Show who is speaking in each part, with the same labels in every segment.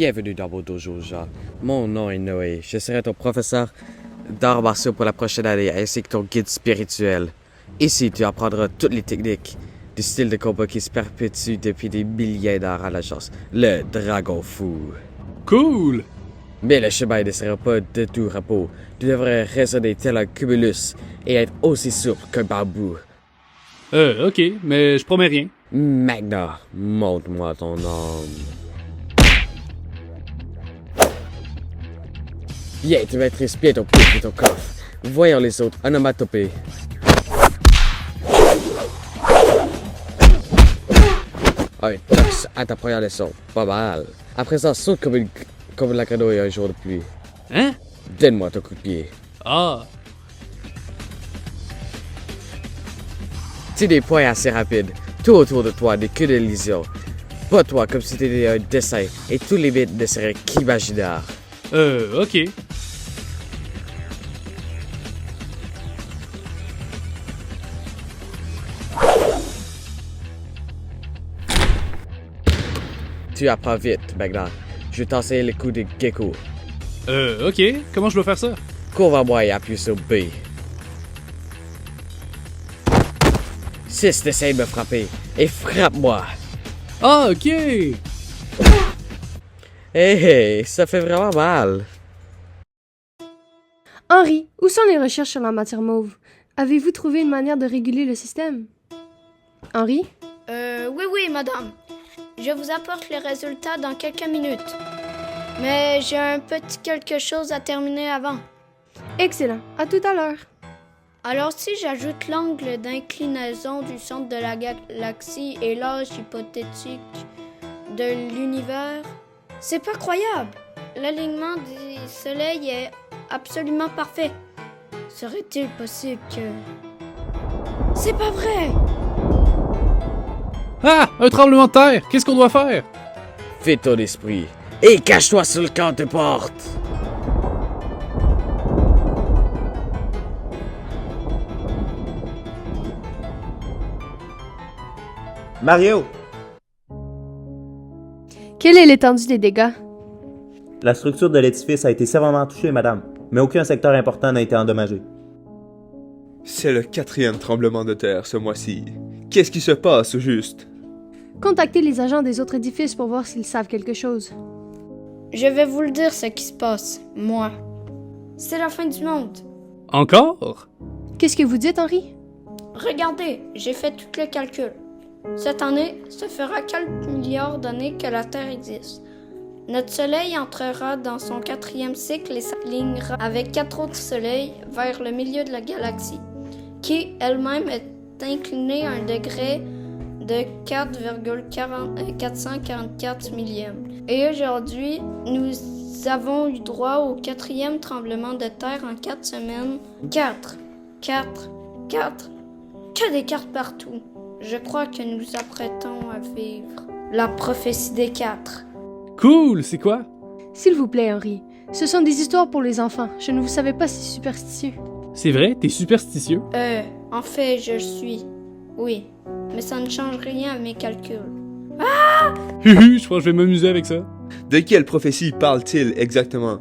Speaker 1: Bienvenue dans mon dojo, Jean. Mon nom est Noé. Je serai ton professeur d'arts martiaux pour la prochaine année, ainsi que ton guide spirituel. Ici, tu apprendras toutes les techniques du style de combat qui se perpétue depuis des millénaires à la chasse, le dragon fou.
Speaker 2: Cool!
Speaker 1: Mais le chemin ne sera pas de tout repos. Tu devrais raisonner tel un cumulus et être aussi souple qu'un bambou.
Speaker 2: Ok, mais je promets rien.
Speaker 1: Magna, montre-moi ton âme. Bien, tu maîtrises bien ton pied et ton coffre. Voyons les autres, onomatopée. Un tox à ta première leçon, pas mal. Après ça, saute comme la grenouille un jour de pluie.
Speaker 2: Hein?
Speaker 1: Donne-moi ton coup de pied.
Speaker 2: Ah!
Speaker 1: Tu des points assez rapides. Tout autour de toi n'est que de l'illusion. Bats-toi comme si t'étais un dessin et tous les bits ne seraient qu'imaginaires.
Speaker 2: Ok.
Speaker 1: Tu apprends vite, Magna. Je vais t'enseigner les coups de gecko.
Speaker 2: Ok. Comment je dois faire ça?
Speaker 1: Cours vers moi et appuie sur B. 6, t'essayes de me frapper. Et frappe-moi.
Speaker 2: Ah, ok!
Speaker 1: Hey, ça fait vraiment mal.
Speaker 3: Henri, où sont les recherches sur la matière mauve? Avez-vous trouvé une manière de réguler le système? Henri?
Speaker 4: Oui, madame. Je vous apporte les résultats dans quelques minutes. Mais j'ai un petit quelque chose à terminer avant.
Speaker 3: Excellent. À tout à l'heure.
Speaker 4: Alors si j'ajoute l'angle d'inclinaison du centre de la galaxie et l'âge hypothétique de l'univers, c'est pas croyable. L'alignement du soleil est absolument parfait. Serait-il possible que... C'est pas vrai!
Speaker 2: Ah! Un tremblement de terre! Qu'est-ce qu'on doit faire?
Speaker 1: Fais ton esprit. Et cache-toi sur le camp de porte.
Speaker 5: Mario!
Speaker 3: Quelle est l'étendue des dégâts?
Speaker 5: La structure de l'édifice a été sévèrement touchée, madame, mais aucun secteur important n'a été endommagé.
Speaker 6: C'est le 4e tremblement de terre ce mois-ci. Qu'est-ce qui se passe au juste?
Speaker 3: Contactez les agents des autres édifices pour voir s'ils savent quelque chose.
Speaker 4: Je vais vous le dire ce qui se passe, moi. C'est la fin du monde.
Speaker 2: Encore?
Speaker 3: Qu'est-ce que vous dites, Henri?
Speaker 4: Regardez, j'ai fait tout le calcul. Cette année, ça fera quelques milliards d'années que la Terre existe. Notre Soleil entrera dans son 4e cycle et s'alignera avec 4 autres soleils vers le milieu de la galaxie, qui elle-même est inclinée à un degré de 4,444 millièmes. Et aujourd'hui, nous avons eu droit au 4e tremblement de terre en 4 semaines. 4. Que des cartes partout. Je crois que nous nous apprêtons à vivre la prophétie des 4.
Speaker 2: Cool! C'est quoi?
Speaker 3: S'il vous plaît, Henri. Ce sont des histoires pour les enfants. Je ne vous savais pas si superstitieux.
Speaker 2: C'est vrai? T'es superstitieux?
Speaker 4: En fait, je suis. Oui. Mais ça ne change rien à mes calculs.
Speaker 2: Je crois que je vais m'amuser avec ça.
Speaker 6: De quelle prophétie parle-t-il exactement?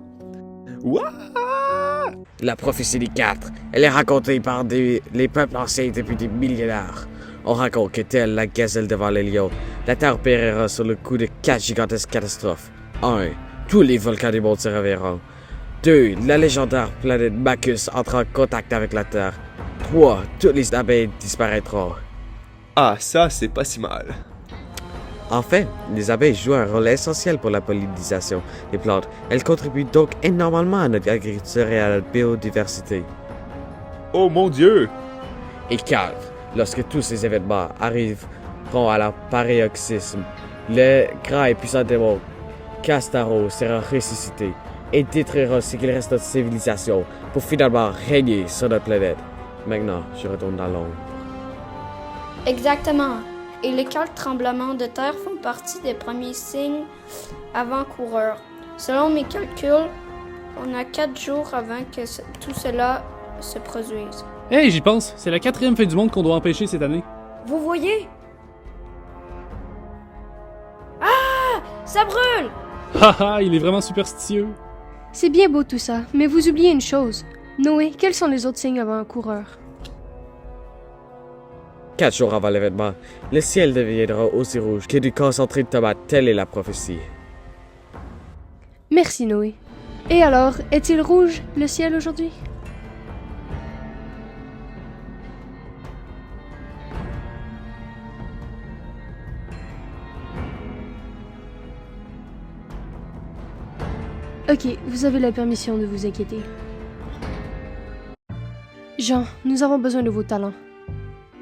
Speaker 6: What?
Speaker 1: La prophétie des 4. Elle est racontée par les peuples anciens depuis des millénaires. On raconte que telle la gazelle devant les lions, la Terre périra sur le coup de 4 gigantesques catastrophes. 1. Tous les volcans du monde se réveilleront. 2. La légendaire planète Bacchus entre en contact avec la Terre. 3. Toutes les abeilles disparaîtront.
Speaker 6: Ah, ça, c'est pas si mal.
Speaker 1: En fait, les abeilles jouent un rôle essentiel pour la pollinisation des plantes. Elles contribuent donc énormément à notre agriculture et à notre biodiversité.
Speaker 6: Oh mon Dieu!
Speaker 1: Et 4. Lorsque tous ces événements arriveront à leur paroxysme, le grand et puissant démon Castaro sera ressuscité et détruira ce qu'il reste de notre civilisation pour finalement régner sur notre planète. Maintenant, je retourne dans l'ombre.
Speaker 4: Exactement. Et les 4 tremblements de terre font partie des premiers signes avant-coureurs. Selon mes calculs, on a 4 jours avant que tout cela se produise.
Speaker 2: Hey, j'y pense. C'est la 4e fin du monde qu'on doit empêcher cette année.
Speaker 4: Vous voyez? Ah! Ça brûle!
Speaker 2: Haha, il est vraiment superstitieux.
Speaker 3: C'est bien beau tout ça, mais vous oubliez une chose. Noé, quels sont les autres signes avant un coureur?
Speaker 1: 4 jours avant l'événement, le ciel deviendra aussi rouge que du concentré de tomate, telle est la prophétie.
Speaker 3: Merci Noé. Et alors, est-il rouge, le ciel aujourd'hui? Ok, vous avez la permission de vous inquiéter. Jean, nous avons besoin de vos talents.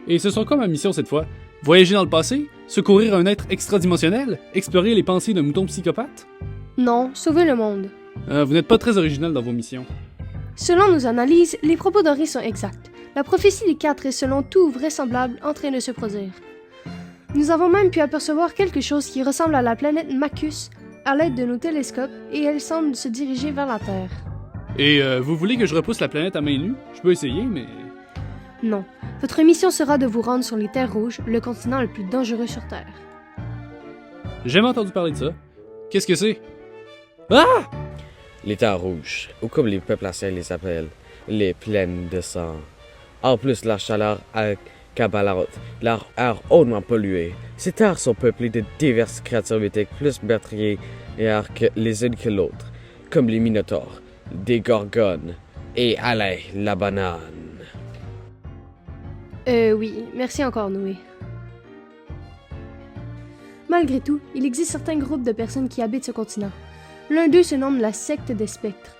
Speaker 2: Et ce sera quoi ma mission cette fois? Voyager dans le passé? Secourir un être extradimensionnel? Explorer les pensées d'un mouton psychopathe?
Speaker 3: Non, sauver le monde.
Speaker 2: Vous n'êtes pas très original dans vos missions.
Speaker 3: Selon nos analyses, les propos d'Henri sont exacts. La prophétie des 4 est selon tout vraisemblable en train de se produire. Nous avons même pu apercevoir quelque chose qui ressemble à la planète Macus à l'aide de nos télescopes et elle semble se diriger vers la Terre.
Speaker 2: Et vous voulez que je repousse la planète à main nue? Je peux essayer, mais...
Speaker 3: Non. Votre mission sera de vous rendre sur les Terres Rouges, le continent le plus dangereux sur Terre.
Speaker 2: J'ai jamais entendu parler de ça. Qu'est-ce que c'est? Ah!
Speaker 1: Les terres rouges, ou comme les peuples anciens les appellent, les plaines de sang. En plus, leur chaleur accablante, leur air hautement pollué. Ces terres sont peuplées de diverses créatures mythiques plus meurtrières que les unes que l'autre, comme les minotaures, des gorgones et Alain, la banane.
Speaker 3: Oui, merci encore, Noé. Malgré tout, il existe certains groupes de personnes qui habitent ce continent. L'un d'eux se nomme la secte des spectres.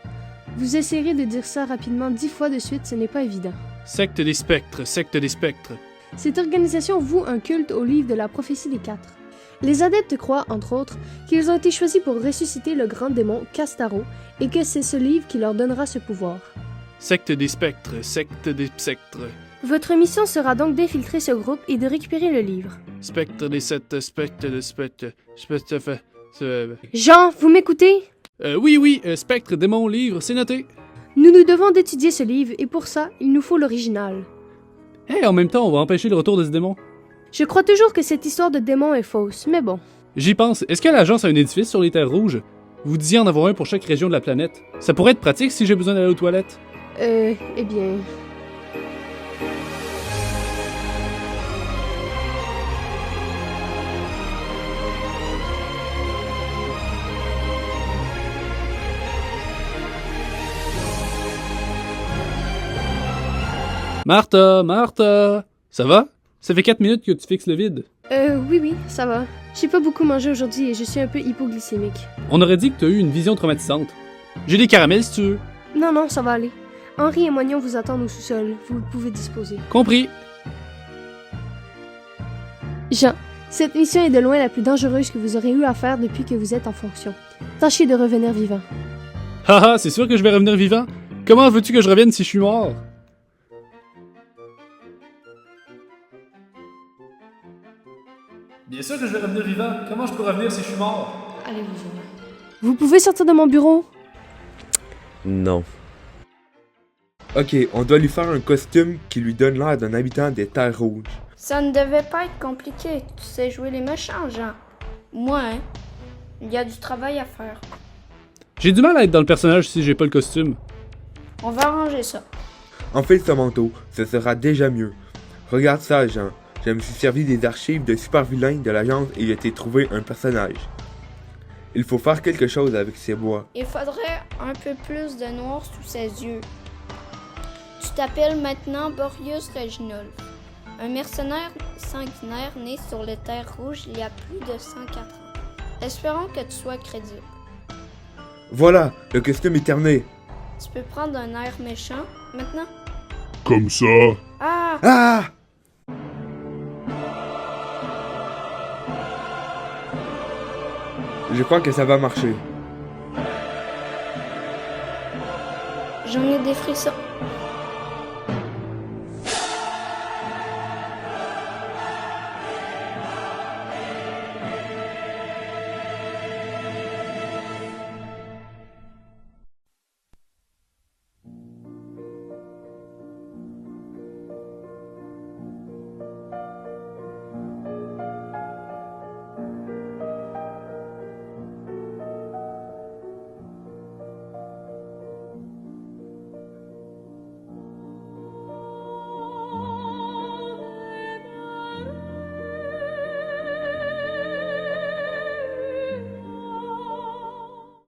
Speaker 3: Vous essayerez de dire ça rapidement 10 fois de suite, ce n'est pas évident.
Speaker 2: Secte des spectres, secte des spectres.
Speaker 3: Cette organisation voue un culte au livre de la prophétie des 4. Les adeptes croient, entre autres, qu'ils ont été choisis pour ressusciter le grand démon Castaro et que c'est ce livre qui leur donnera ce pouvoir.
Speaker 2: Secte des spectres, secte des spectres.
Speaker 3: Votre mission sera donc d'infiltrer ce groupe et de récupérer le livre.
Speaker 2: Spectre des 7, spectre de spectre, spectre...
Speaker 3: Jean, vous m'écoutez?
Speaker 2: Oui, spectre, démon, livre, c'est noté.
Speaker 3: Nous devons d'étudier ce livre et pour ça, il nous faut l'original.
Speaker 2: En même temps, on va empêcher le retour de ce démon.
Speaker 3: Je crois toujours que cette histoire de démon est fausse, mais bon.
Speaker 2: J'y pense. Est-ce que l'agence a un édifice sur les terres rouges? Vous disiez en avoir un pour chaque région de la planète. Ça pourrait être pratique si j'ai besoin d'aller aux toilettes.
Speaker 3: Eh bien...
Speaker 2: Martha, ça va? Ça fait 4 minutes que tu fixes le vide.
Speaker 3: Oui, ça va. J'ai pas beaucoup mangé aujourd'hui et je suis un peu hypoglycémique.
Speaker 2: On aurait dit que t'as eu une vision traumatisante. J'ai des caramels si tu veux.
Speaker 3: Non, ça va aller. Henri et Moignon vous attendent au sous-sol. Vous pouvez disposer.
Speaker 2: Compris.
Speaker 3: Jean, cette mission est de loin la plus dangereuse que vous aurez eu à faire depuis que vous êtes en fonction. Tâchez de revenir vivant.
Speaker 2: Haha, c'est sûr que je vais revenir vivant. Comment veux-tu que je revienne si je suis mort? Bien sûr que je vais revenir vivant. Comment je peux revenir si je suis mort?
Speaker 3: Allez-vous. Vous pouvez sortir de mon bureau?
Speaker 1: Non.
Speaker 6: Ok, on doit lui faire un costume qui lui donne l'air d'un habitant des Terres Rouges.
Speaker 4: Ça ne devait pas être compliqué. Tu sais jouer les méchants, Jean. Moi, hein? Il y a du travail à faire.
Speaker 2: J'ai du mal à être dans le personnage si j'ai pas le costume.
Speaker 4: On va arranger ça.
Speaker 6: Enfile ce manteau, ce sera déjà mieux. Regarde ça, Jean. Je me suis servi des archives de super vilains de l'agence et j'ai été trouver un personnage. Il faut faire quelque chose avec ces bois.
Speaker 4: Il faudrait un peu plus de noir sous ses yeux. Tu t'appelles maintenant Boreas Reginald, un mercenaire sanguinaire né sur les Terres Rouges il y a plus de 104 ans. Espérons que tu sois crédible.
Speaker 6: Voilà, le costume est terminé.
Speaker 4: Tu peux prendre un air méchant maintenant?
Speaker 7: Comme ça.
Speaker 4: Ah!
Speaker 6: Ah! Je crois que ça va marcher.
Speaker 4: J'en ai des frissons.